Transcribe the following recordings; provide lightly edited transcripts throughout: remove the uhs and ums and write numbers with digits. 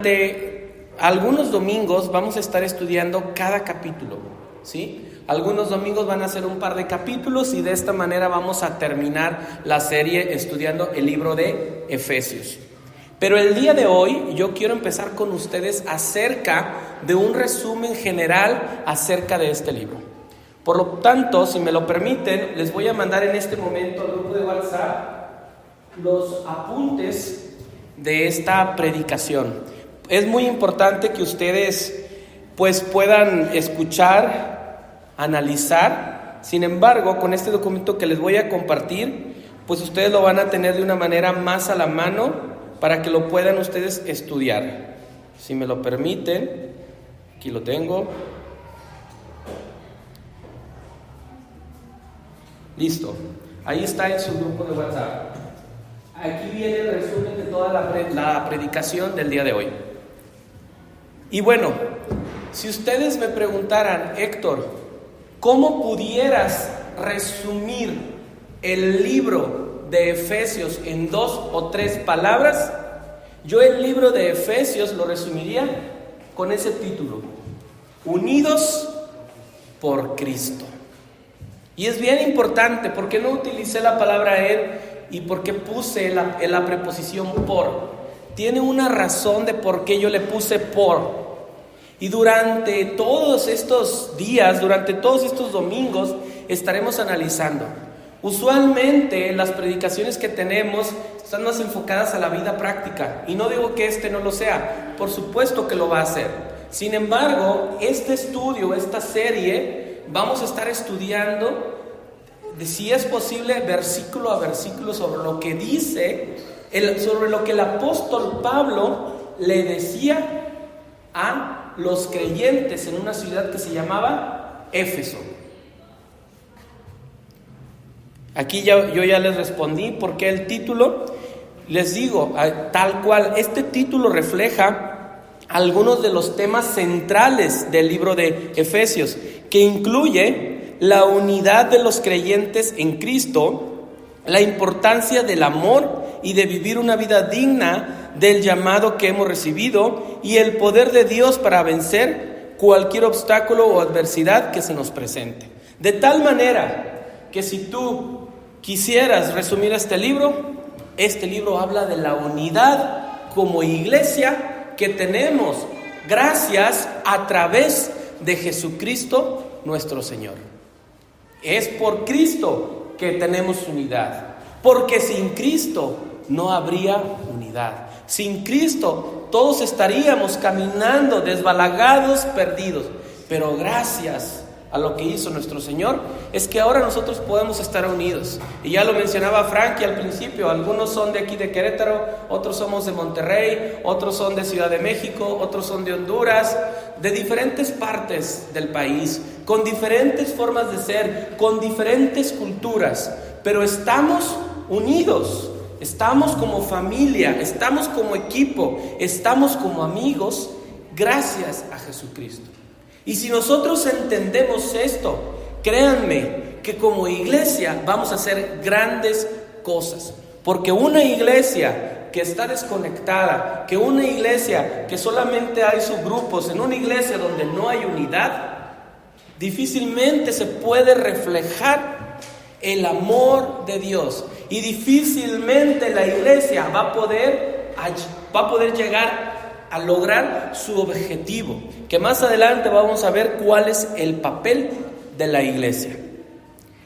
Durante algunos domingos vamos a estar estudiando cada capítulo, ¿sí? Algunos domingos van a ser un par de capítulos y de esta manera vamos a terminar la serie estudiando el libro de Efesios. Pero el día de hoy yo quiero empezar con ustedes acerca de un resumen general acerca de este libro. Por lo tanto, si me lo permiten, les voy a mandar en este momento al grupo de WhatsApp los apuntes de esta predicación. Es muy importante que ustedes puedan escuchar, analizar. Sin embargo, con este documento que les voy a compartir, ustedes lo van a tener de una manera más a la mano para que lo puedan ustedes estudiar. Si me lo permiten, aquí lo tengo. Listo. Ahí está en su grupo de WhatsApp. Aquí viene el resumen de toda la predicación del día de hoy. Y bueno, si ustedes me preguntaran, Héctor, ¿cómo pudieras resumir el libro de Efesios en 2 o 3 palabras? Yo el libro de Efesios lo resumiría con ese título: Unidos por Cristo. Y es bien importante, porque no utilicé la palabra Él y porque puse la preposición por. Tiene una razón de por qué yo le puse por. Y durante todos estos días, durante todos estos domingos, estaremos analizando. Usualmente las predicaciones que tenemos están más enfocadas a la vida práctica. Y no digo que este no lo sea, por supuesto que lo va a hacer. Sin embargo, este estudio, esta serie, vamos a estar estudiando, si es posible, versículo a versículo sobre lo que dice, sobre lo que el apóstol Pablo le decía a los creyentes en una ciudad que se llamaba Éfeso. Aquí yo ya les respondí por qué el título. Les digo, tal cual, este título refleja algunos de los temas centrales del libro de Efesios, que incluye la unidad de los creyentes en Cristo, la importancia del amor y de vivir una vida digna del llamado que hemos recibido y el poder de Dios para vencer cualquier obstáculo o adversidad que se nos presente. De tal manera que si tú quisieras resumir este libro habla de la unidad como iglesia que tenemos gracias a través de Jesucristo nuestro Señor. Es por Cristo que tenemos unidad, porque sin Cristo no habría unidad. Sin Cristo todos estaríamos caminando desbalagados, perdidos. Pero gracias a lo que hizo nuestro Señor, es que ahora nosotros podemos estar unidos. Y ya lo mencionaba Frankie al principio, algunos son de aquí de Querétaro, otros somos de Monterrey, otros son de Ciudad de México, otros son de Honduras, de diferentes partes del país, con diferentes formas de ser, con diferentes culturas, pero estamos unidos. Estamos como familia, estamos como equipo, estamos como amigos, gracias a Jesucristo. Y si nosotros entendemos esto, créanme que como iglesia vamos a hacer grandes cosas. Porque una iglesia que está desconectada, que una iglesia que solamente hay subgrupos, en una iglesia donde no hay unidad, difícilmente se puede reflejar el amor de Dios. Y difícilmente la iglesia va a poder llegar a lograr su objetivo, que más adelante vamos a ver cuál es el papel de la iglesia.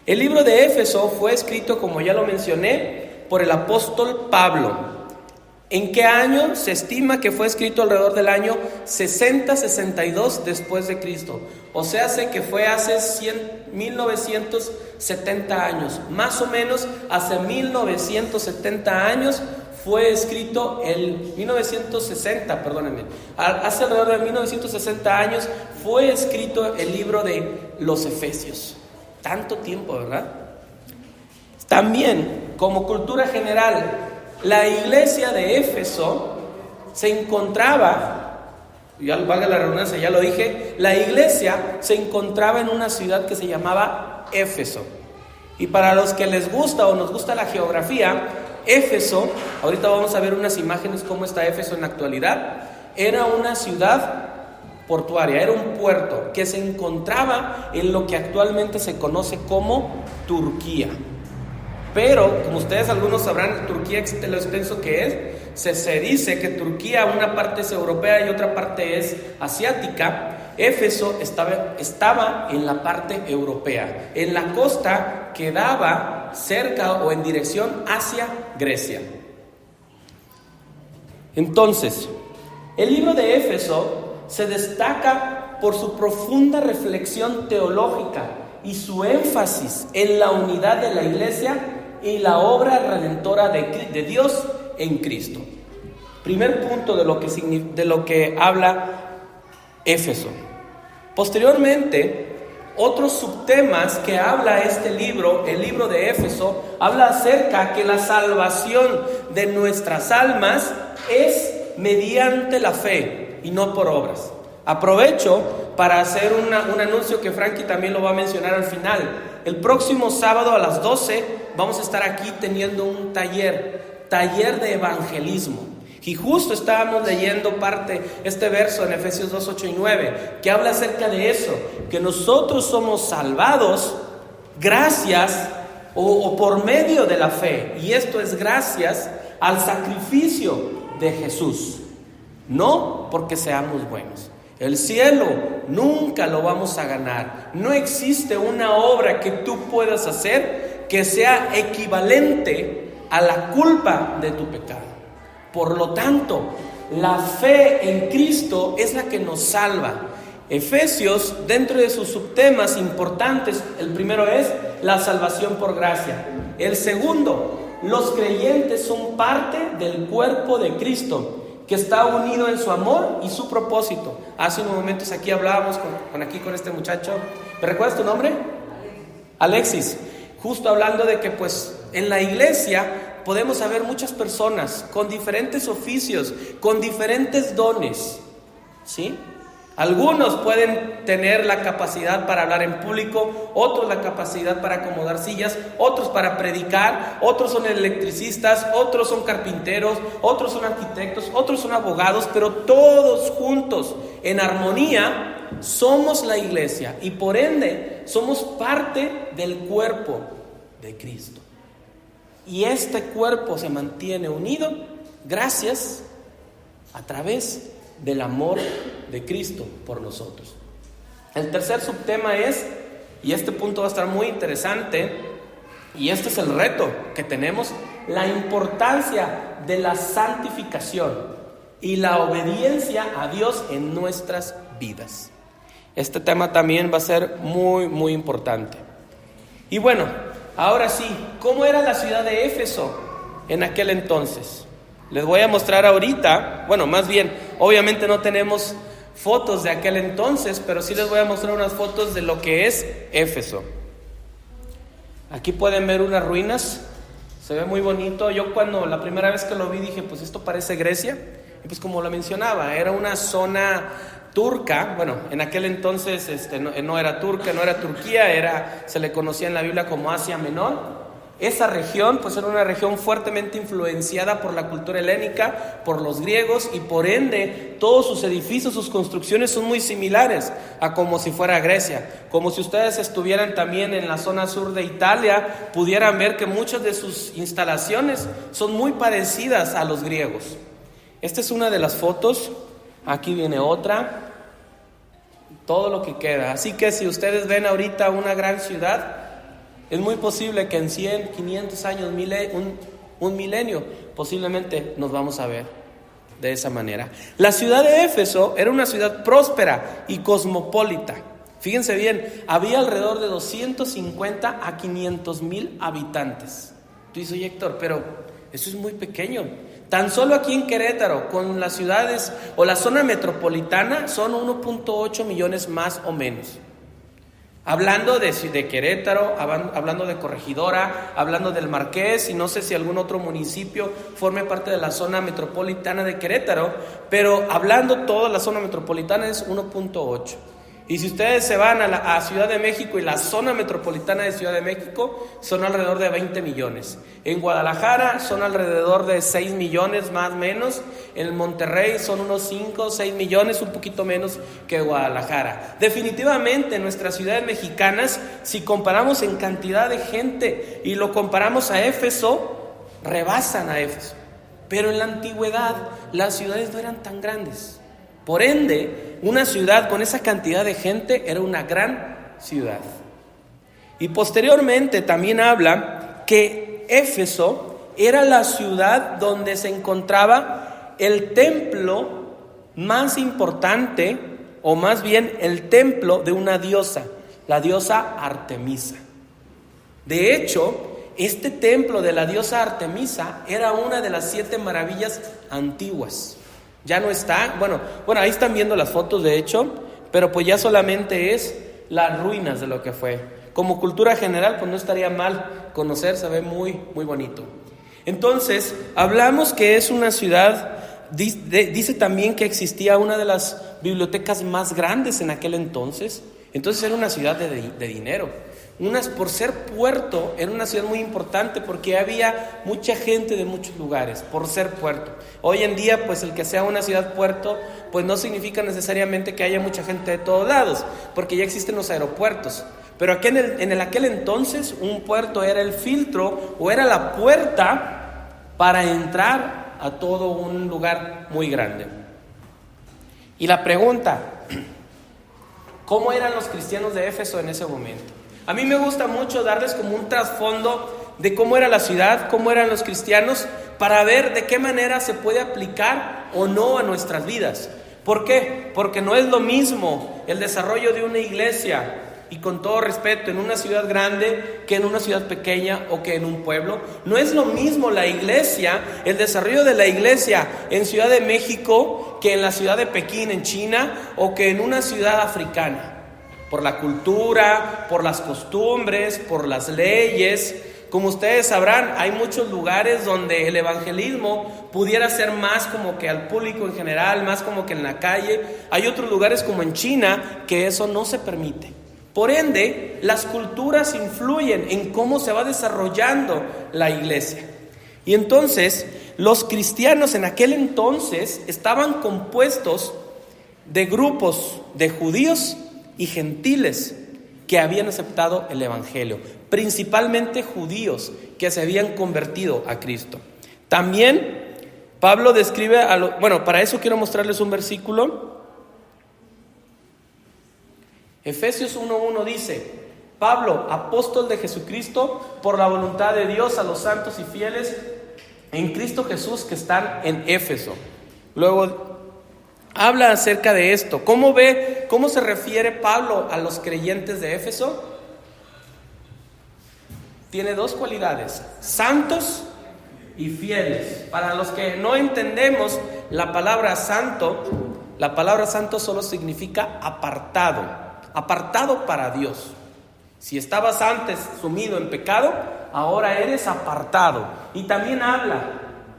El libro de Éfeso fue escrito, como ya lo mencioné, por el apóstol Pablo. ¿En qué año? Se estima que fue escrito alrededor del año 60-62 después de Cristo. O sea, que fue hace 1970 años. Más o menos hace 1970 años fue escrito hace alrededor de 1960 años fue escrito el libro de los Efesios. Tanto tiempo, ¿verdad? También, como cultura general, la iglesia de Éfeso se encontraba, ya valga la redundancia, ya lo dije, la iglesia se encontraba en una ciudad que se llamaba Éfeso. Y para los que les gusta o nos gusta la geografía, Éfeso, ahorita vamos a ver unas imágenes cómo está Éfeso en la actualidad. era una ciudad portuaria, era un puerto que se encontraba en lo que actualmente se conoce como Turquía. Pero, como ustedes algunos sabrán, Turquía, lo extenso que es, se dice que Turquía, una parte es europea y otra parte es asiática. Éfeso estaba en la parte europea, en la costa que daba cerca o en dirección hacia Grecia. Entonces, el libro de Éfeso se destaca por su profunda reflexión teológica y su énfasis en la unidad de la iglesia y la obra redentora de Dios en Cristo. Primer punto de lo que habla Éfeso. Posteriormente, otros subtemas que habla este libro, el libro de Éfeso, habla acerca que la salvación de nuestras almas es mediante la fe y no por obras. Aprovecho para hacer un anuncio que Frankie también lo va a mencionar al final. El próximo sábado a las 12 vamos a estar aquí teniendo un taller de evangelismo. Y justo estábamos leyendo este verso en Efesios 2, 8 y 9, que habla acerca de eso, que nosotros somos salvados gracias o por medio de la fe. Y esto es gracias al sacrificio de Jesús, no porque seamos buenos. El cielo nunca lo vamos a ganar. No existe una obra que tú puedas hacer que sea equivalente a la culpa de tu pecado. Por lo tanto, la fe en Cristo es la que nos salva. Efesios, dentro de sus subtemas importantes, el primero es la salvación por gracia. El segundo, los creyentes son parte del cuerpo de Cristo, que está unido en su amor y su propósito. Hace unos momentos aquí hablábamos con este muchacho. ¿Me recuerdas tu nombre? Alexis. Justo hablando de que pues en la iglesia podemos haber muchas personas con diferentes oficios, con diferentes dones, ¿sí? Algunos pueden tener la capacidad para hablar en público, otros la capacidad para acomodar sillas, otros para predicar, otros son electricistas, otros son carpinteros, otros son arquitectos, otros son abogados, pero todos juntos, en armonía, somos la iglesia y por ende somos parte del cuerpo de Cristo. Y este cuerpo se mantiene unido gracias a través del amor de Cristo por nosotros. El tercer subtema es, y este punto va a estar muy interesante, y este es el reto que tenemos, la importancia de la santificación y la obediencia a Dios en nuestras vidas. Este tema también va a ser muy, muy importante. Y bueno, ahora sí, ¿cómo era la ciudad de Éfeso en aquel entonces? Les voy a mostrar ahorita, bueno, más bien, obviamente no tenemos fotos de aquel entonces, pero sí les voy a mostrar unas fotos de lo que es Éfeso. Aquí pueden ver unas ruinas, se ve muy bonito. Yo cuando la primera vez que lo vi dije, pues esto parece Grecia. Y pues como lo mencionaba, era una zona turca. Bueno, en aquel entonces no era turca, no era Turquía, se le conocía en la Biblia como Asia Menor. Esa región pues era una región fuertemente influenciada por la cultura helénica, por los griegos, y por ende todos sus edificios, sus construcciones son muy similares a como si fuera Grecia. Como si ustedes estuvieran también en la zona sur de Italia, pudieran ver que muchas de sus instalaciones son muy parecidas a los griegos. Esta es una de las fotos, aquí viene otra, todo lo que queda. Así que si ustedes ven ahorita una gran ciudad, es muy posible que en 100, 500 años, un milenio, posiblemente nos vamos a ver de esa manera. La ciudad de Éfeso era una ciudad próspera y cosmopolita. Fíjense bien, había alrededor de 250 a 500 mil habitantes. Tú dices, oye Héctor, pero eso es muy pequeño. Tan solo aquí en Querétaro, con las ciudades o la zona metropolitana, son 1.8 millones más o menos. Hablando de Querétaro, hablando de Corregidora, hablando del Marqués, y no sé si algún otro municipio forme parte de la zona metropolitana de Querétaro, pero hablando toda la zona metropolitana es 1.8. Y si ustedes se van a Ciudad de México y la zona metropolitana de Ciudad de México, son alrededor de 20 millones. En Guadalajara son alrededor de 6 millones más o menos. En Monterrey son unos 5 o 6 millones, un poquito menos que Guadalajara. Definitivamente nuestras ciudades mexicanas, si comparamos en cantidad de gente y lo comparamos a Éfeso, rebasan a Éfeso. Pero en la antigüedad las ciudades no eran tan grandes. Por ende, una ciudad con esa cantidad de gente era una gran ciudad. Y posteriormente también habla que Éfeso era la ciudad donde se encontraba el templo más importante, o más bien el templo de una diosa, la diosa Artemisa. De hecho, este templo de la diosa Artemisa era una de las 7 maravillas antiguas. Ya no está, bueno, ahí están viendo las fotos de hecho, pero pues ya solamente es las ruinas de lo que fue. Como cultura general, pues no estaría mal conocer, se ve muy, muy bonito. Entonces, hablamos que es una ciudad, dice también que existía una de las bibliotecas más grandes en aquel entonces. Entonces era una ciudad de dinero. Por ser puerto, era una ciudad muy importante porque había mucha gente de muchos lugares, por ser puerto. Hoy en día, pues el que sea una ciudad puerto, pues no significa necesariamente que haya mucha gente de todos lados, porque ya existen los aeropuertos. Pero aquí en aquel entonces, un puerto era el filtro o era la puerta para entrar a todo un lugar muy grande. Y la pregunta, ¿cómo eran los cristianos de Éfeso en ese momento? A mí me gusta mucho darles como un trasfondo de cómo era la ciudad, cómo eran los cristianos, para ver de qué manera se puede aplicar o no a nuestras vidas. ¿Por qué? Porque no es lo mismo el desarrollo de una iglesia, y con todo respeto, en una ciudad grande que en una ciudad pequeña o que en un pueblo. No es lo mismo la iglesia, el desarrollo de la iglesia en Ciudad de México que en la ciudad de Pekín, en China, o que en una ciudad africana. Por la cultura, por las costumbres, por las leyes. Como ustedes sabrán, hay muchos lugares donde el evangelismo pudiera ser más como que al público en general, más como que en la calle. Hay otros lugares como en China que eso no se permite. Por ende, las culturas influyen en cómo se va desarrollando la iglesia. Y entonces, los cristianos en aquel entonces estaban compuestos de grupos de judíos y gentiles que habían aceptado el evangelio, principalmente judíos que se habían convertido a Cristo. También Pablo describe para eso quiero mostrarles un versículo. Efesios 1:1 dice: Pablo, apóstol de Jesucristo, por la voluntad de Dios, a los santos y fieles en Cristo Jesús que están en Éfeso. Luego habla acerca de esto. ¿Cómo se refiere Pablo a los creyentes de Éfeso? Tiene 2 cualidades: santos y fieles. Para los que no entendemos la palabra santo solo significa apartado para Dios. Si estabas antes sumido en pecado, ahora eres apartado. Y también habla,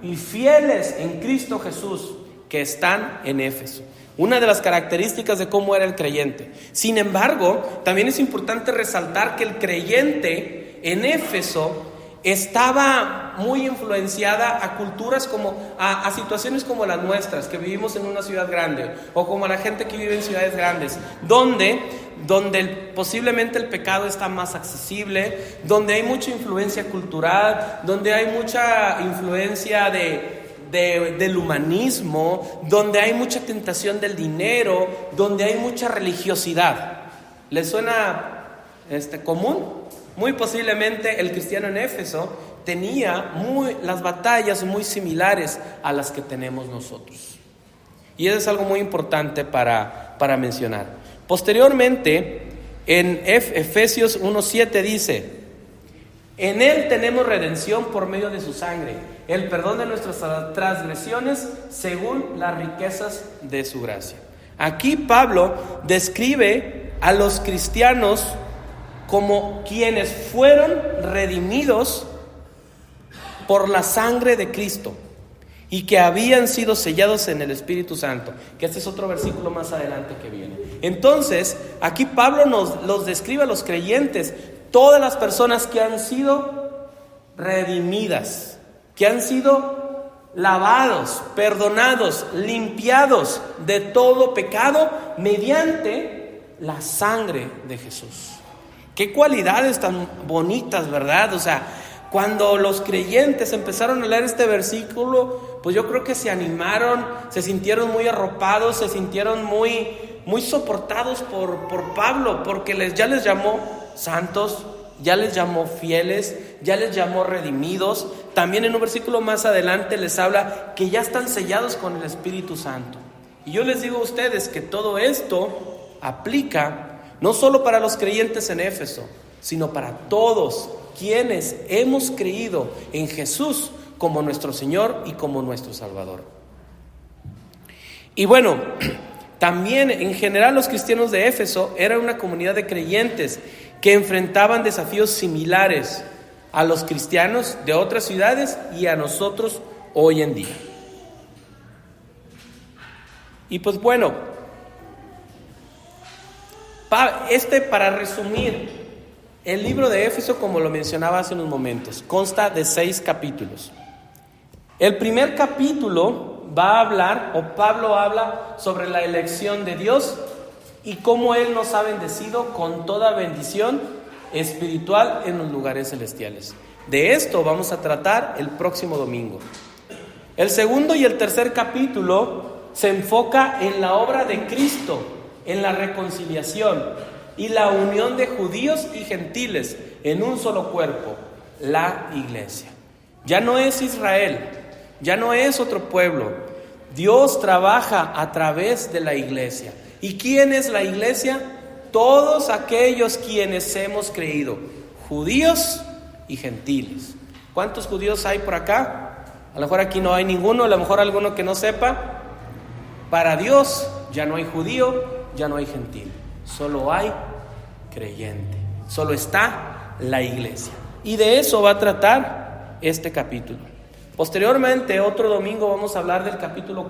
y fieles en Cristo Jesús, que están en Éfeso. Una de las características de cómo era el creyente. Sin embargo, también es importante resaltar que el creyente en Éfeso estaba muy influenciada a culturas a situaciones como las nuestras, que vivimos en una ciudad grande, o como la gente que vive en ciudades grandes, donde posiblemente el pecado está más accesible, donde hay mucha influencia cultural, donde hay mucha influencia del humanismo, donde hay mucha tentación del dinero, donde hay mucha religiosidad. ¿Les suena común? Muy posiblemente el cristiano en Éfeso tenía las batallas muy similares a las que tenemos nosotros. Y eso es algo muy importante para mencionar. Posteriormente, en Efesios 1:7 dice: en Él tenemos redención por medio de su sangre, el perdón de nuestras transgresiones según las riquezas de su gracia. Aquí Pablo describe a los cristianos como quienes fueron redimidos por la sangre de Cristo. y que habían sido sellados en el Espíritu Santo, que este es otro versículo más adelante que viene. Entonces, aquí Pablo los describe a los creyentes, todas las personas que han sido redimidas, que han sido lavados, perdonados, limpiados de todo pecado mediante la sangre de Jesús. Qué cualidades tan bonitas, ¿verdad? O sea, cuando los creyentes empezaron a leer este versículo, pues yo creo que se animaron, se sintieron muy arropados, se sintieron muy soportados por Pablo, porque ya les llamó santos, ya les llamó fieles, ya les llamó redimidos. También en un versículo más adelante les habla que ya están sellados con el Espíritu Santo. Y yo les digo a ustedes que todo esto aplica no solo para los creyentes en Éfeso, sino para todos quienes hemos creído en Jesús como nuestro Señor y como nuestro Salvador. Y bueno, también en general los cristianos de Éfeso eran una comunidad de creyentes que enfrentaban desafíos similares a los cristianos de otras ciudades y a nosotros hoy en día. Y pues bueno, para resumir, el libro de Éfeso, como lo mencionaba hace unos momentos, consta de 6 capítulos. El primer capítulo va a hablar, o Pablo habla sobre la elección de Dios y cómo Él nos ha bendecido con toda bendición espiritual en los lugares celestiales. De esto vamos a tratar el próximo domingo. El segundo y el tercer capítulo se enfoca en la obra de Cristo, en la reconciliación y la unión de judíos y gentiles en un solo cuerpo, la iglesia. Ya no es Israel, ya no es otro pueblo. Dios trabaja a través de la iglesia. ¿Y quién es la iglesia? Todos aquellos quienes hemos creído, judíos y gentiles. ¿Cuántos judíos hay por acá? A lo mejor aquí no hay ninguno, a lo mejor alguno que no sepa. Para Dios ya no hay judío, ya no hay gentil, solo hay creyente, solo está la iglesia. Y de eso va a tratar este capítulo. Posteriormente, otro domingo vamos a hablar del capítulo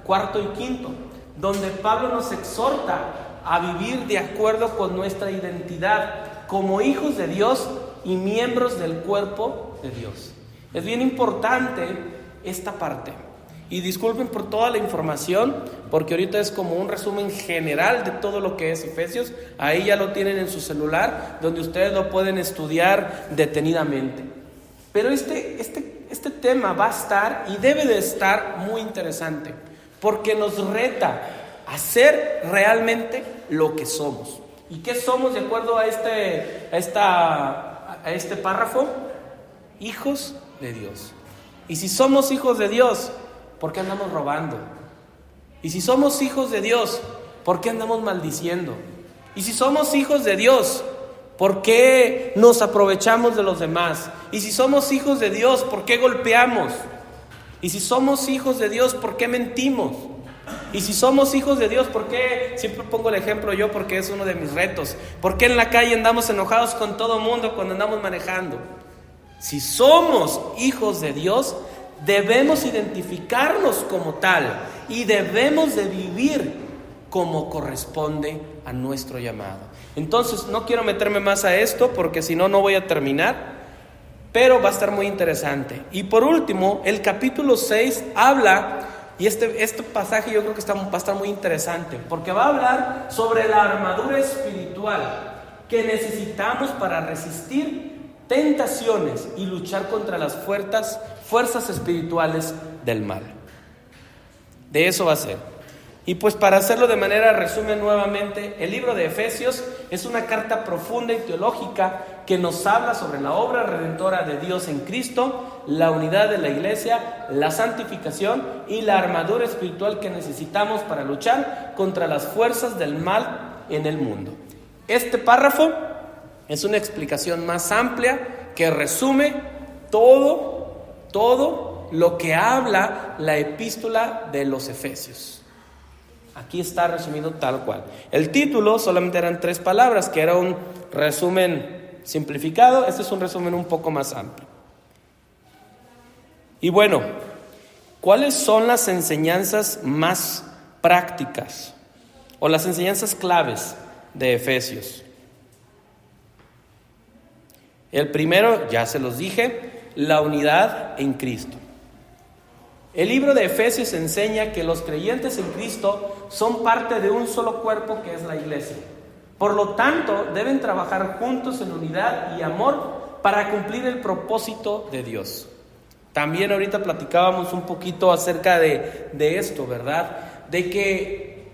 cuarto y quinto, donde Pablo nos exhorta a vivir de acuerdo con nuestra identidad como hijos de Dios y miembros del cuerpo de Dios. Es bien importante esta parte. Y disculpen por toda la información, porque ahorita es como un resumen general de todo lo que es Efesios. Ahí ya lo tienen en su celular, donde ustedes lo pueden estudiar detenidamente. Pero este tema va a estar y debe de estar muy interesante, porque nos reta a ser realmente lo que somos. ¿Y qué somos de acuerdo a este párrafo? Hijos de Dios. Y si somos hijos de Dios, ¿por qué andamos robando? Y si somos hijos de Dios, ¿por qué andamos maldiciendo? Y si somos hijos de Dios, ¿por qué nos aprovechamos de los demás? Y si somos hijos de Dios, ¿por qué golpeamos? Y si somos hijos de Dios, ¿por qué mentimos? Y si somos hijos de Dios, ¿por qué? Siempre pongo el ejemplo yo porque es uno de mis retos. ¿Por qué en la calle andamos enojados con todo mundo cuando andamos manejando? Si somos hijos de Dios, debemos identificarnos como tal y debemos de vivir como corresponde a nuestro llamado. Entonces, no quiero meterme más a esto porque si no, no voy a terminar, pero va a estar muy interesante. Y por último, el capítulo 6 habla, y este pasaje yo creo que va a estar muy interesante, porque va a hablar sobre la armadura espiritual que necesitamos para resistir tentaciones y luchar contra las fuerzas espirituales del mal. De eso va a ser. Y pues para hacerlo de manera resumen nuevamente, el libro de Efesios es una carta profunda y teológica que nos habla sobre la obra redentora de Dios en Cristo, la unidad de la iglesia, la santificación y la armadura espiritual que necesitamos para luchar contra las fuerzas del mal en el mundo. Este párrafo es una explicación más amplia que resume todo lo que habla la epístola de los Efesios. Aquí está resumido tal cual. El título solamente eran 3 palabras, que era un resumen simplificado. Este es un resumen un poco más amplio. Y bueno, ¿Cuáles son las enseñanzas más prácticas o las enseñanzas claves de Efesios? El primero, ya se los dije, la unidad en Cristo. El libro de Efesios enseña que los creyentes en Cristo son parte de un solo cuerpo que es la iglesia. Por lo tanto, deben trabajar juntos en unidad y amor para cumplir el propósito de Dios. También ahorita platicábamos un poquito acerca de esto, ¿verdad? De que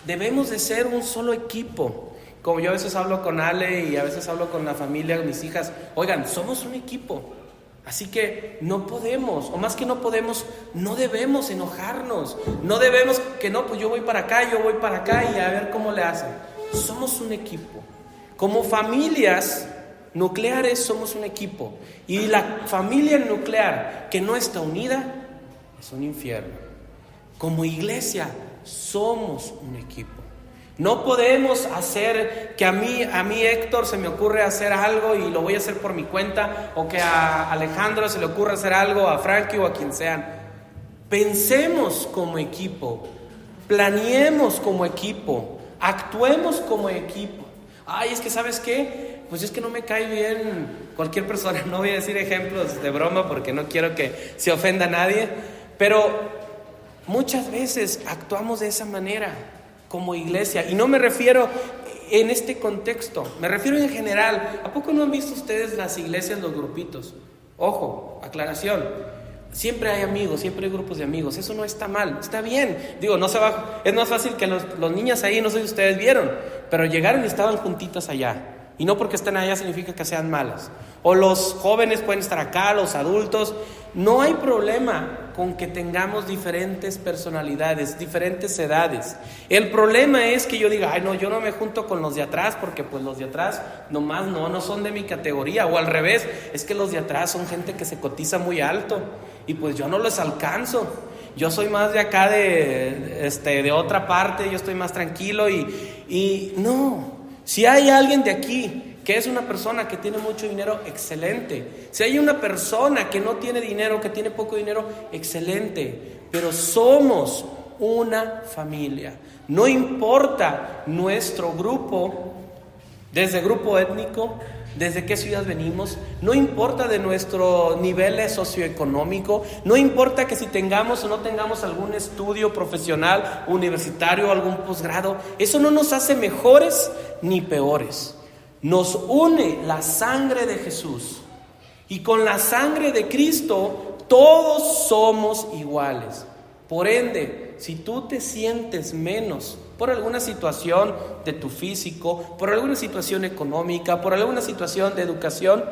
debemos de ser un solo equipo. Como yo a veces hablo con Ale y a veces hablo con la familia, mis hijas, oigan, somos un equipo. Así que no podemos, o más que no podemos, no debemos enojarnos. No debemos que no, pues yo voy para acá y a ver cómo le hacen. Somos un equipo. Como familias nucleares somos un equipo. Y la familia nuclear que no está unida es un infierno. Como iglesia somos un equipo. No podemos hacer que a mí Héctor se me ocurre hacer algo y lo voy a hacer por mi cuenta, o que a Alejandro se le ocurra hacer algo, a Frankie o a quien sean. Pensemos como equipo, planeemos como equipo, actuemos como equipo. Ay, es que ¿sabes qué? Pues es que no me cae bien cualquier persona. No voy a decir ejemplos de broma porque no quiero que se ofenda a nadie, pero muchas veces actuamos de esa manera como iglesia, y no me refiero en este contexto, me refiero en general. ¿A poco no han visto ustedes las iglesias, los grupitos? Ojo, aclaración, siempre hay amigos, siempre hay grupos de amigos, eso no está mal, está bien. Digo, es más fácil que los niños ahí, no sé si ustedes vieron, pero llegaron y estaban juntitas allá, y no porque estén allá significa que sean malas. O los jóvenes pueden estar acá, los adultos. No hay problema con que tengamos diferentes personalidades, diferentes edades. El problema es que yo diga, ay no, yo no me junto con los de atrás porque pues los de atrás nomás no son de mi categoría. O al revés, es que los de atrás son gente que se cotiza muy alto y pues yo no los alcanzo. Yo soy más de acá de otra parte, yo estoy más tranquilo y no. Si hay alguien de aquí que es una persona que tiene mucho dinero, excelente. Si hay una persona que no tiene dinero, que tiene poco dinero, excelente. Pero somos una familia. No importa nuestro grupo, desde grupo étnico, desde qué ciudad venimos, no importa de nuestro nivel socioeconómico, no importa que si tengamos o no tengamos algún estudio profesional, universitario, algún posgrado, eso no nos hace mejores ni peores. Nos une la sangre de Jesús, y con la sangre de Cristo todos somos iguales. Por ende, si tú te sientes menos por alguna situación de tu físico, por alguna situación económica, por alguna situación de educación,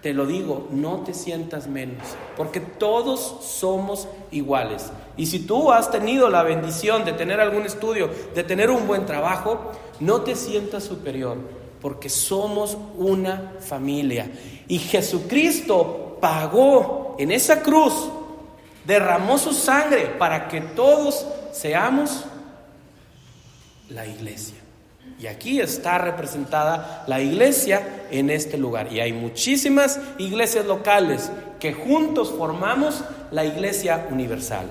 te lo digo, no te sientas menos, porque todos somos iguales. Y si tú has tenido la bendición de tener algún estudio, de tener un buen trabajo, no te sientas superior, porque somos una familia. Y Jesucristo pagó en esa cruz, derramó su sangre para que todos seamos la iglesia. Y aquí está representada la iglesia en este lugar. Y hay muchísimas iglesias locales que juntos formamos la iglesia universal.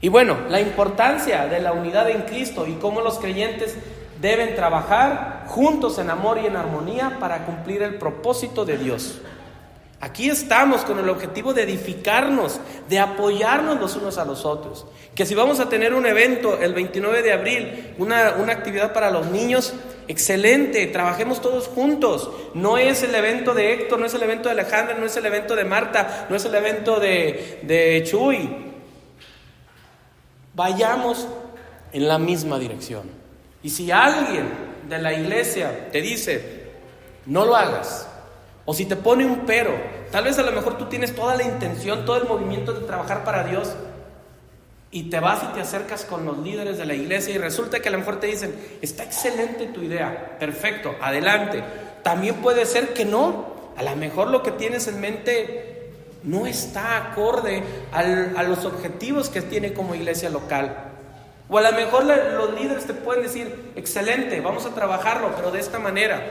Y bueno, la importancia de la unidad en Cristo y cómo los creyentes deben trabajar juntos en amor y en armonía para cumplir el propósito de Dios. Aquí estamos con el objetivo de edificarnos, de apoyarnos los unos a los otros. Que si vamos a tener un evento el 29 de abril, una actividad para los niños, excelente, trabajemos todos juntos. No es el evento de Héctor, no es el evento de Alejandra, no es el evento de Marta, no es el evento de Chuy. Vayamos en la misma dirección. Y si alguien de la iglesia te dice, no lo hagas, o si te pone un pero, tal vez a lo mejor tú tienes toda la intención, todo el movimiento de trabajar para Dios, y te vas y te acercas con los líderes de la iglesia y resulta que a lo mejor te dicen, está excelente tu idea, perfecto, adelante. También puede ser que no, a lo mejor lo que tienes en mente no está acorde a los objetivos que tiene como iglesia local. O a lo mejor los líderes te pueden decir, excelente, vamos a trabajarlo, pero de esta manera.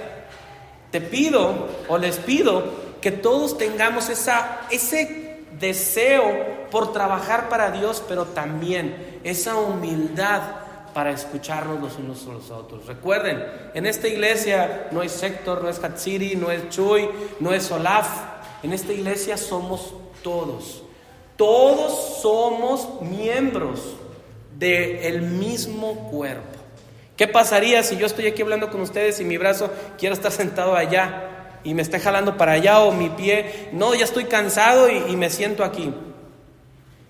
Te pido o les pido que todos tengamos ese deseo por trabajar para Dios, pero también esa humildad para escucharnos los unos a los otros. Recuerden, en esta iglesia no es Sector, no es Hatsiri, no es Chuy, no es Olaf. En esta iglesia somos todos. Todos somos miembros del mismo cuerpo. ¿Qué pasaría si yo estoy aquí hablando con ustedes y mi brazo quiere estar sentado allá y me esté jalando para allá, o mi pie, no, ya estoy cansado y me siento aquí?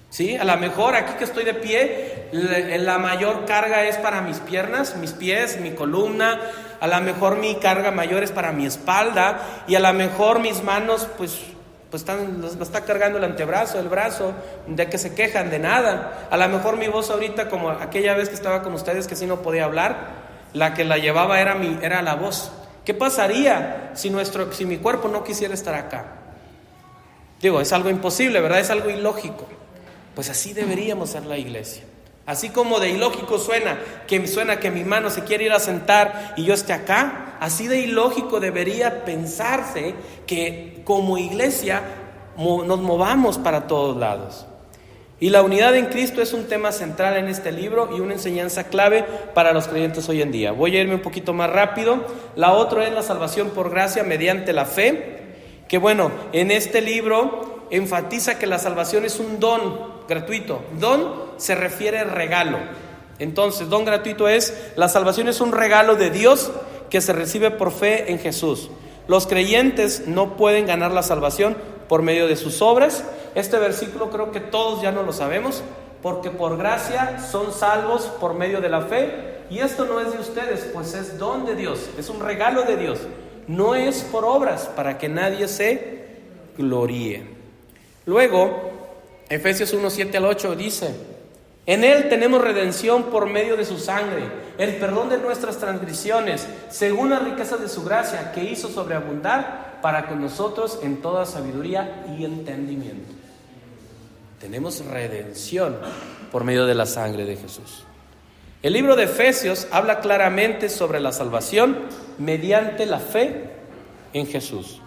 ¿Sí? A lo mejor aquí que estoy de pie, la mayor carga es para mis piernas, mis pies, mi columna. A lo mejor mi carga mayor es para mi espalda, y a lo mejor mis manos pues me está cargando el antebrazo, el brazo. ¿De qué se quejan? De nada. A lo mejor mi voz ahorita, como aquella vez que estaba con ustedes que sí no podía hablar, la que la llevaba era la voz. ¿Qué pasaría si mi cuerpo no quisiera estar acá? Digo, es algo imposible, ¿verdad? Es algo ilógico. Pues así deberíamos ser la iglesia. Así como de ilógico suena que mi mano se quiere ir a sentar y yo esté acá, así de ilógico debería pensarse que como iglesia nos movamos para todos lados. Y la unidad en Cristo es un tema central en este libro y una enseñanza clave para los creyentes hoy en día. Voy a irme un poquito más rápido. La otra es la salvación por gracia mediante la fe, que bueno, en este libro enfatiza que la salvación es un don gratuito. Don se refiere a regalo. Entonces, don gratuito la salvación es un regalo de Dios que se recibe por fe en Jesús. Los creyentes no pueden ganar la salvación por medio de sus obras. Este versículo creo que todos ya no lo sabemos, porque por gracia son salvos por medio de la fe, y esto no es de ustedes, pues es don de Dios, es un regalo de Dios, no es por obras para que nadie se gloríe. Luego, Efesios 1, 7 al 8 dice: en Él tenemos redención por medio de su sangre, el perdón de nuestras transgresiones, según las riquezas de su gracia, que hizo sobreabundar para con nosotros en toda sabiduría y entendimiento. Tenemos redención por medio de la sangre de Jesús. El libro de Efesios habla claramente sobre la salvación mediante la fe en Jesús.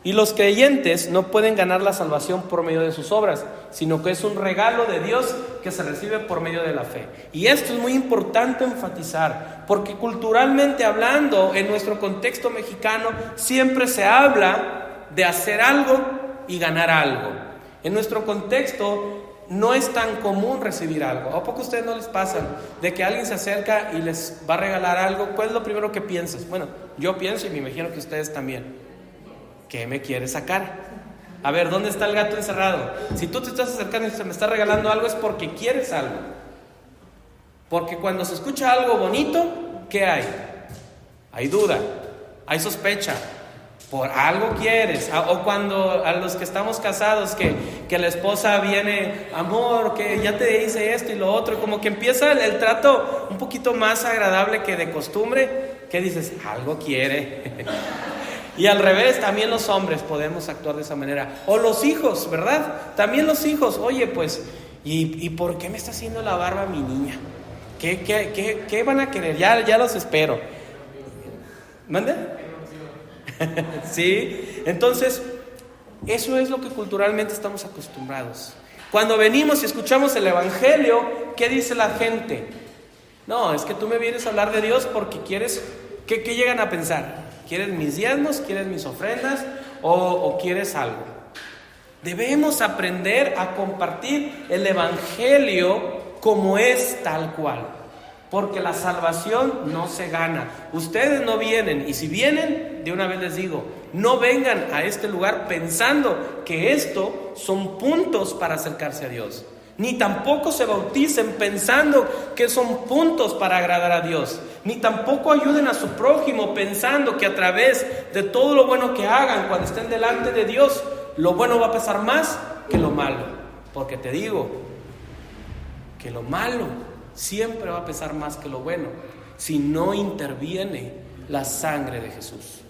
Y los creyentes no pueden ganar la salvación por medio de sus obras, sino que es un regalo de Dios que se recibe por medio de la fe. Y esto es muy importante enfatizar, porque culturalmente hablando, en nuestro contexto mexicano, siempre se habla de hacer algo y ganar algo. En nuestro contexto no es tan común recibir algo. ¿A poco a ustedes no les pasa de que alguien se acerca y les va a regalar algo? ¿Cuál es lo primero que piensas? Bueno, yo pienso, y me imagino que ustedes también: ¿qué me quiere sacar? A ver, ¿dónde está el gato encerrado? Si tú te estás acercando y se me está regalando algo, es porque quieres algo. Porque cuando se escucha algo bonito, ¿qué hay? Hay duda, hay sospecha. Por algo quieres. O cuando a los que estamos casados, que la esposa viene: amor, que ya te hice esto y lo otro, y como que empieza el trato un poquito más agradable que de costumbre, ¿qué dices? Algo quiere. Y al revés, también los hombres podemos actuar de esa manera. O los hijos, ¿verdad? También los hijos. Oye, pues, ¿y por qué me está haciendo la barba mi niña? ¿Qué van a querer? Ya los espero. ¿Mande? Sí. Entonces, eso es lo que culturalmente estamos acostumbrados. Cuando venimos y escuchamos el evangelio, ¿qué dice la gente? No, es que tú me vienes a hablar de Dios porque quieres... ¿Qué llegan a pensar? ¿Quieres mis diezmos? ¿Quieres mis ofrendas? ¿O quieres algo? Debemos aprender a compartir el evangelio como es, tal cual. Porque la salvación no se gana. Ustedes no vienen, y si vienen, de una vez les digo, no vengan a este lugar pensando que esto son puntos para acercarse a Dios. Ni tampoco se bauticen pensando que son puntos para agradar a Dios. Ni tampoco ayuden a su prójimo pensando que a través de todo lo bueno que hagan cuando estén delante de Dios, lo bueno va a pesar más que lo malo. Porque te digo que lo malo siempre va a pesar más que lo bueno si no interviene la sangre de Jesús.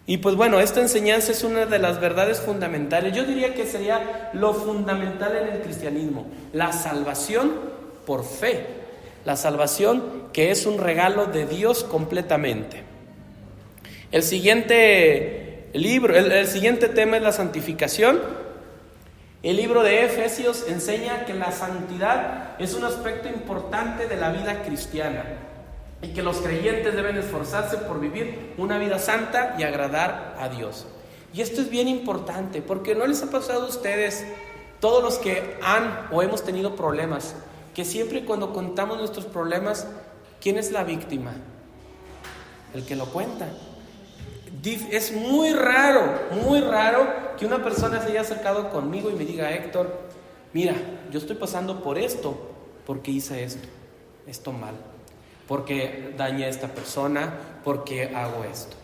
Y pues bueno, esta enseñanza es una de las verdades fundamentales. Yo diría que sería lo fundamental en el cristianismo: la salvación por fe. La salvación que es un regalo de Dios completamente. El siguiente El siguiente tema es la santificación. El libro de Efesios enseña que la santidad es un aspecto importante de la vida cristiana y que los creyentes deben esforzarse por vivir una vida santa y agradar a Dios. Y esto es bien importante, porque ¿no les ha pasado a ustedes, todos los que han o hemos tenido problemas, que siempre cuando contamos nuestros problemas, ¿quién es la víctima? El que lo cuenta. Es muy raro que una persona se haya acercado conmigo y me diga: Héctor, mira, yo estoy pasando por esto, porque hice esto mal, porque dañé a esta persona, porque hago esto.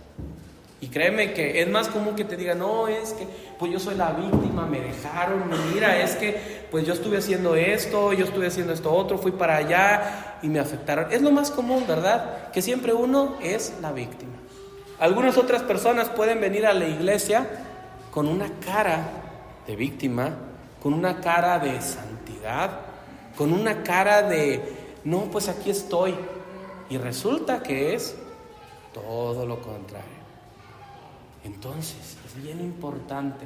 Y créeme que es más común que te digan: no, es que pues yo soy la víctima, me dejaron, mira, es que pues yo estuve haciendo esto, yo estuve haciendo esto otro, fui para allá y me afectaron. Es lo más común, ¿verdad? Que siempre uno es la víctima. Algunas otras personas pueden venir a la iglesia con una cara de víctima, con una cara de santidad, con una cara de no, pues aquí estoy. Y resulta que es todo lo contrario. Entonces, es bien importante.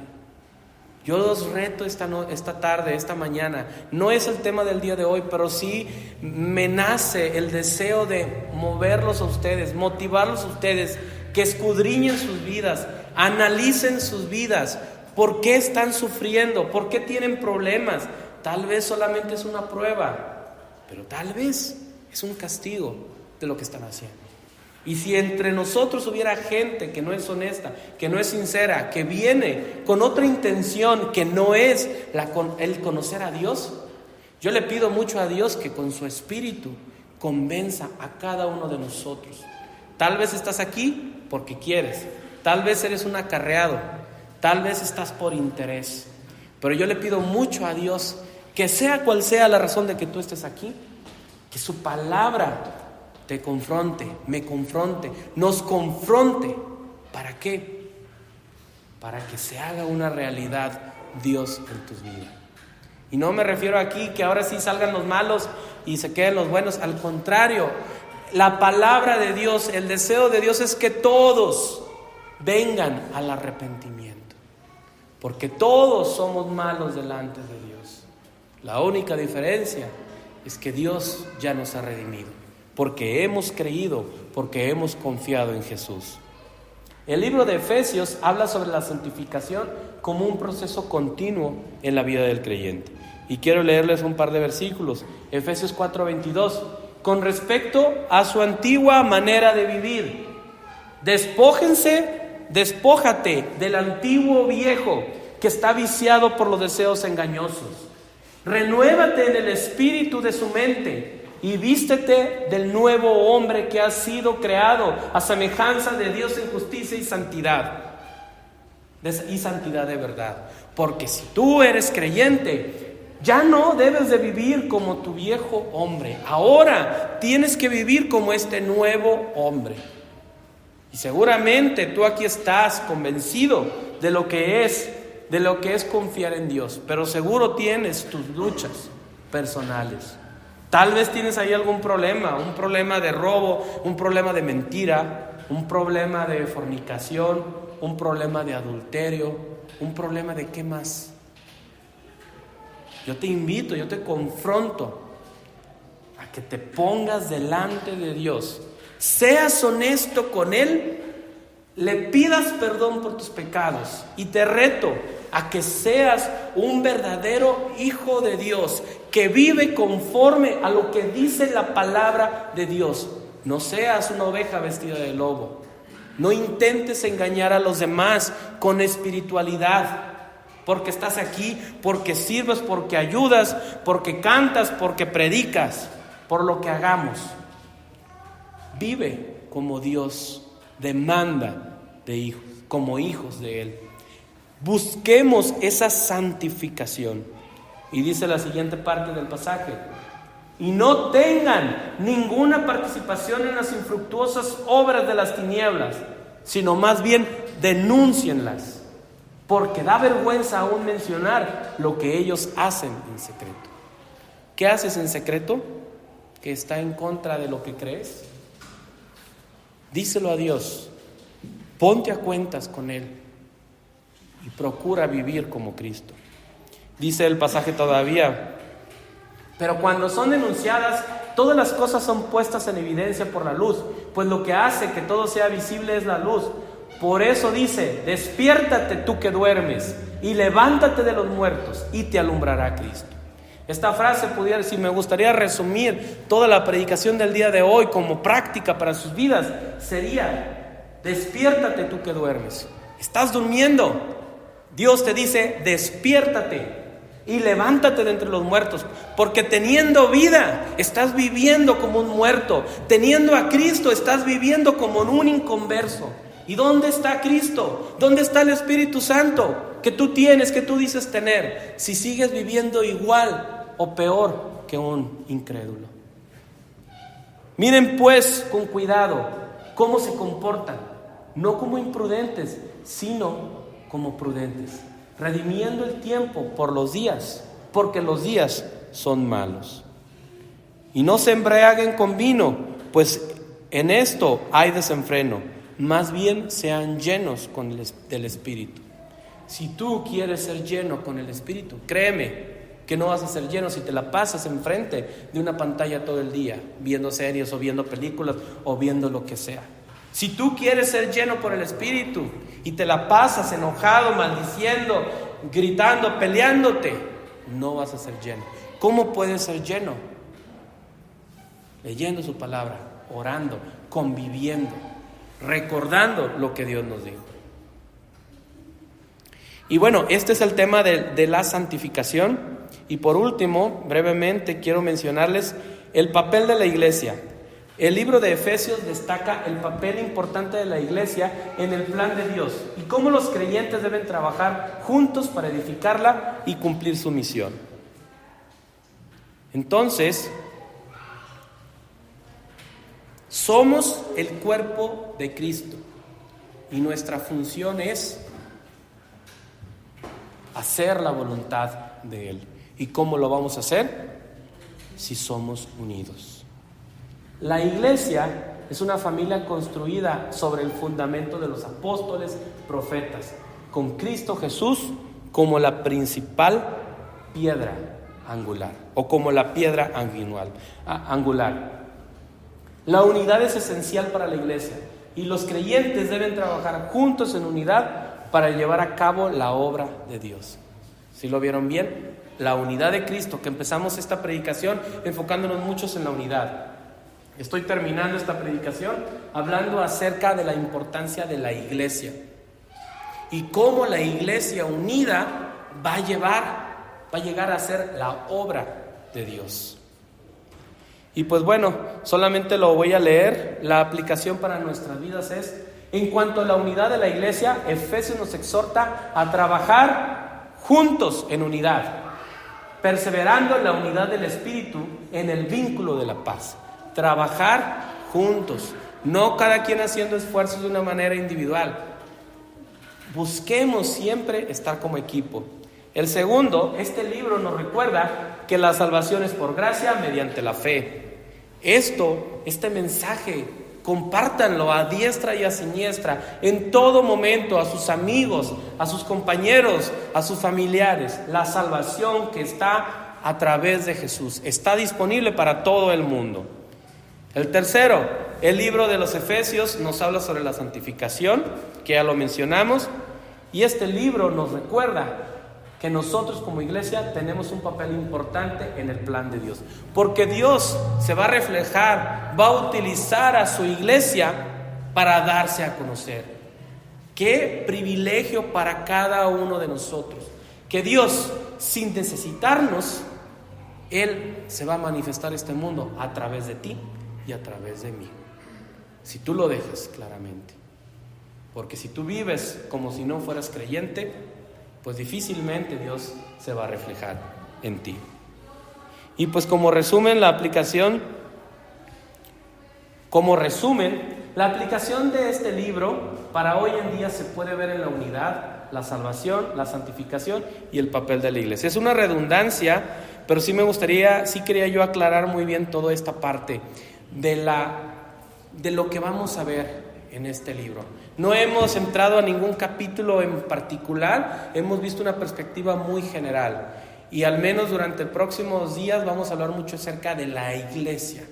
Yo los reto esta tarde, esta mañana. No es el tema del día de hoy, pero sí me nace el deseo de moverlos a ustedes, motivarlos a ustedes, que escudriñen sus vidas, analicen sus vidas. ¿Por qué están sufriendo? ¿Por qué tienen problemas? Tal vez solamente es una prueba, pero tal vez es un castigo de lo que están haciendo. Y si entre nosotros hubiera gente que no es honesta, que no es sincera, que viene con otra intención que no es el conocer a Dios, yo le pido mucho a Dios que con su espíritu convenza a cada uno de nosotros. Tal vez estás aquí porque quieres, tal vez eres un acarreado, tal vez estás por interés, pero yo le pido mucho a Dios que sea cual sea la razón de que tú estés aquí, que su palabra te confronte, me confronte, nos confronte. ¿Para qué? Para que se haga una realidad Dios en tus vidas. Y no me refiero aquí que ahora sí salgan los malos y se queden los buenos. Al contrario, la palabra de Dios, el deseo de Dios es que todos vengan al arrepentimiento, porque todos somos malos delante de Dios. La única diferencia es que Dios ya nos ha redimido, porque hemos creído, porque hemos confiado en Jesús. El libro de Efesios habla sobre la santificación como un proceso continuo en la vida del creyente. Y quiero leerles un par de versículos. Efesios 4:22. Con respecto a su antigua manera de vivir, despójate del antiguo viejo que está viciado por los deseos engañosos. Renuévate en el espíritu de su mente y vístete del nuevo hombre que ha sido creado a semejanza de Dios en justicia y santidad. Y santidad de verdad. Porque si tú eres creyente, ya no debes de vivir como tu viejo hombre. Ahora tienes que vivir como este nuevo hombre. Y seguramente tú aquí estás convencido de lo que es confiar en Dios. Pero seguro tienes tus luchas personales. Tal vez tienes ahí algún problema, un problema de robo, un problema de mentira, un problema de fornicación, un problema de adulterio, un problema de ¿qué más? Yo te invito, yo te confronto a que te pongas delante de Dios, seas honesto con Él, le pidas perdón por tus pecados y te reto a que seas un verdadero hijo de Dios que vive conforme a lo que dice la palabra de Dios. No seas una oveja vestida de lobo. No intentes engañar a los demás con espiritualidad, porque estás aquí, porque sirves, porque ayudas, porque cantas, porque predicas, por lo que hagamos. Vive como Dios demanda de hijos, como hijos de Él. Busquemos esa santificación. Y dice la siguiente parte del pasaje: y no tengan ninguna participación en las infructuosas obras de las tinieblas, sino más bien denúncienlas, porque da vergüenza aún mencionar lo que ellos hacen en secreto. ¿Qué haces en secreto? ¿Que está en contra de lo que crees? Díselo a Dios, ponte a cuentas con Él, y procura vivir como Cristo. Dice el pasaje todavía: pero cuando son denunciadas, todas las cosas son puestas en evidencia por la luz, pues lo que hace que todo sea visible es la luz. Por eso dice: despiértate tú que duermes, y levántate de los muertos, y te alumbrará Cristo. Esta frase pudiera, si me gustaría resumir toda la predicación del día de hoy como práctica para sus vidas, sería: despiértate tú que duermes. Estás durmiendo. Dios te dice: despiértate y levántate de entre los muertos, porque teniendo vida estás viviendo como un muerto. Teniendo a Cristo estás viviendo como un inconverso. ¿Y dónde está Cristo? ¿Dónde está el Espíritu Santo que tú tienes, que tú dices tener, si sigues viviendo igual o peor que un incrédulo? Miren pues con cuidado cómo se comportan, no como imprudentes, sino como prudentes, redimiendo el tiempo por los días, porque los días son malos. Y no se embriaguen con vino, pues en esto hay desenfreno. Más bien sean llenos del Espíritu. Si tú quieres ser lleno con el Espíritu, créeme que no vas a ser lleno si te la pasas enfrente de una pantalla todo el día, viendo series o viendo películas o viendo lo que sea. Si tú quieres ser lleno por el Espíritu y te la pasas enojado, maldiciendo, gritando, peleándote, no vas a ser lleno. ¿Cómo puedes ser lleno? Leyendo su palabra, orando, conviviendo, recordando lo que Dios nos dijo. Y bueno, este es el tema de la santificación. Y por último, brevemente quiero mencionarles el papel de la iglesia. El libro de Efesios destaca el papel importante de la iglesia en el plan de Dios y cómo los creyentes deben trabajar juntos para edificarla y cumplir su misión. Entonces, somos el cuerpo de Cristo y nuestra función es hacer la voluntad de Él. ¿Y cómo lo vamos a hacer? Si somos unidos. La iglesia es una familia construida sobre el fundamento de los apóstoles, profetas, con Cristo Jesús como la principal piedra angular o como la piedra angular. La unidad es esencial para la iglesia y los creyentes deben trabajar juntos en unidad para llevar a cabo la obra de Dios. ¿Sí lo vieron bien? La unidad de Cristo, que empezamos esta predicación enfocándonos muchos en la unidad. Estoy terminando esta predicación hablando acerca de la importancia de la iglesia y cómo la iglesia unida va a llegar a ser la obra de Dios. Y pues bueno, solamente lo voy a leer. La aplicación para nuestras vidas es: en cuanto a la unidad de la iglesia, Efesios nos exhorta a trabajar juntos en unidad, perseverando en la unidad del Espíritu, en el vínculo de la paz. Trabajar juntos, no cada quien haciendo esfuerzos de una manera individual. Busquemos siempre estar como equipo. El segundo, este libro nos recuerda que la salvación es por gracia mediante la fe. Este mensaje, compártanlo a diestra y a siniestra, en todo momento, a sus amigos, a sus compañeros, a sus familiares. La salvación que está a través de Jesús está disponible para todo el mundo. El tercero, el libro de los Efesios nos habla sobre la santificación, que ya lo mencionamos, y este libro nos recuerda que nosotros como iglesia tenemos un papel importante en el plan de Dios, porque Dios se va a reflejar, va a utilizar a su iglesia para darse a conocer. Qué privilegio para cada uno de nosotros, que Dios, sin necesitarnos, Él se va a manifestar este mundo a través de ti y a través de mí, si tú lo dejas claramente. Porque si tú vives como si no fueras creyente, pues difícilmente Dios se va a reflejar en ti. Y pues como resumen la aplicación de este libro para hoy en día se puede ver en la unidad, la salvación, la santificación y el papel de la iglesia. Es una redundancia, pero sí quería yo aclarar muy bien toda esta parte de lo que vamos a ver en este libro. No hemos entrado a ningún capítulo en particular, hemos visto una perspectiva muy general. Y al menos durante los próximos días vamos a hablar mucho acerca de la iglesia.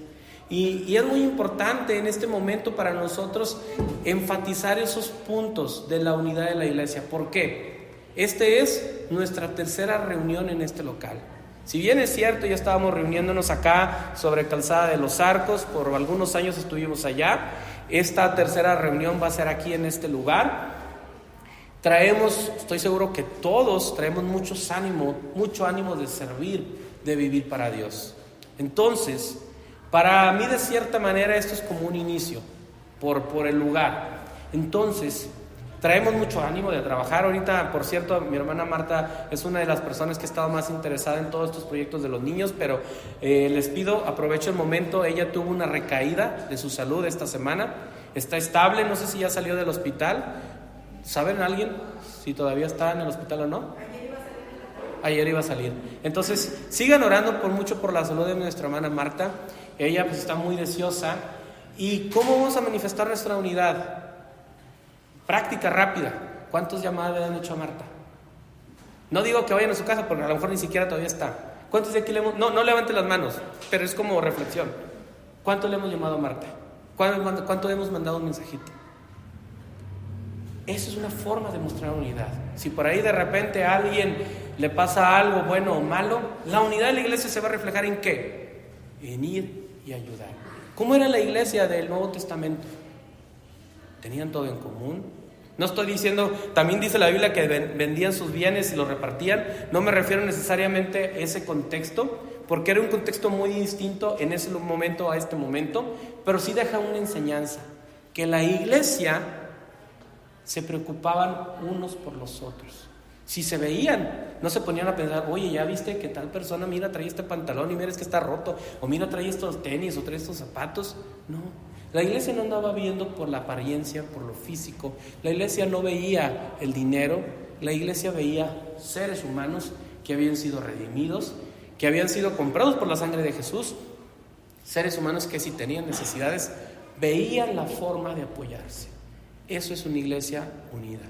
Y es muy importante en este momento para nosotros enfatizar esos puntos de la unidad de la iglesia. ¿Por qué? Este es nuestra tercera reunión en este local. Si bien es cierto, ya estábamos reuniéndonos acá sobre Calzada de los Arcos, por algunos años estuvimos allá. Esta tercera reunión va a ser aquí en este lugar. Traemos, estoy seguro que todos traemos mucho ánimo de servir, de vivir para Dios. Entonces, para mí de cierta manera esto es como un inicio por el lugar. Entonces, traemos mucho ánimo de trabajar. Ahorita, por cierto, mi hermana Marta es una de las personas que ha estado más interesada en todos estos proyectos de los niños, pero les pido, aprovecho el momento. Ella tuvo una recaída de su salud esta semana, está estable, no sé si ya salió del hospital. ¿Saben alguien si todavía está en el hospital o no? Ayer iba a salir. Entonces, sigan orando mucho por la salud de nuestra hermana Marta. Ella pues está muy deseosa. ¿Y cómo vamos a manifestar nuestra unidad? Práctica rápida. ¿Cuántas llamadas le han hecho a Marta? No digo que vayan a su casa porque a lo mejor ni siquiera todavía está. ¿Cuántos de aquí le hemos...? No levanten las manos, pero es como reflexión. ¿Cuánto le hemos llamado a Marta? ¿Cuánto hemos mandado un mensajito? Eso es una forma de mostrar unidad. Si por ahí de repente a alguien le pasa algo bueno o malo, la unidad de la iglesia se va a reflejar ¿en qué? En ir y ayudar. ¿Cómo era la iglesia del Nuevo Testamento? ¿Tenían todo en común? No estoy diciendo, también dice la Biblia que vendían sus bienes y los repartían. No me refiero necesariamente a ese contexto, porque era un contexto muy distinto en ese momento a este momento, pero sí deja una enseñanza, que la iglesia se preocupaban unos por los otros. Si se veían, no se ponían a pensar, oye, ya viste que tal persona, mira, trae este pantalón y mira, es que está roto, o mira, trae estos tenis, o trae estos zapatos. No, la iglesia no andaba viendo por la apariencia, por lo físico. La iglesia no veía el dinero, la iglesia veía seres humanos que habían sido redimidos, que habían sido comprados por la sangre de Jesús, seres humanos que si tenían necesidades, veían la forma de apoyarse. Eso es una iglesia unida.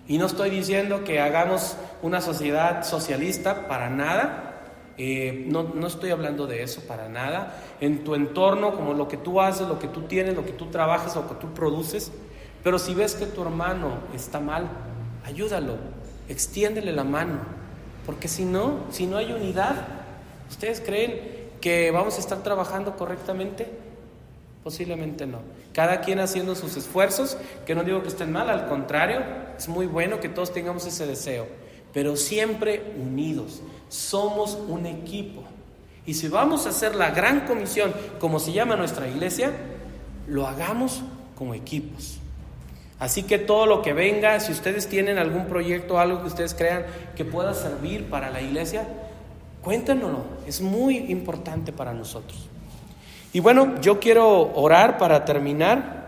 Y no estoy diciendo que hagamos una sociedad socialista, para nada. No estoy hablando de eso, para nada. En tu entorno, como lo que tú haces, lo que tú tienes, lo que tú trabajas, lo que tú produces. Pero si ves que tu hermano está mal, ayúdalo, extiéndele la mano. Porque si no hay unidad, ¿ustedes creen que vamos a estar trabajando correctamente? Posiblemente no. Cada quien haciendo sus esfuerzos, que no digo que estén mal, al contrario, es muy bueno que todos tengamos ese deseo, pero siempre unidos. Somos un equipo. Y si vamos a hacer la gran comisión, como se llama nuestra iglesia, lo hagamos como equipos. Así que todo lo que venga, si ustedes tienen algún proyecto, algo que ustedes crean que pueda servir para la iglesia, cuéntenoslo. Es muy importante para nosotros. Y bueno, yo quiero orar para terminar.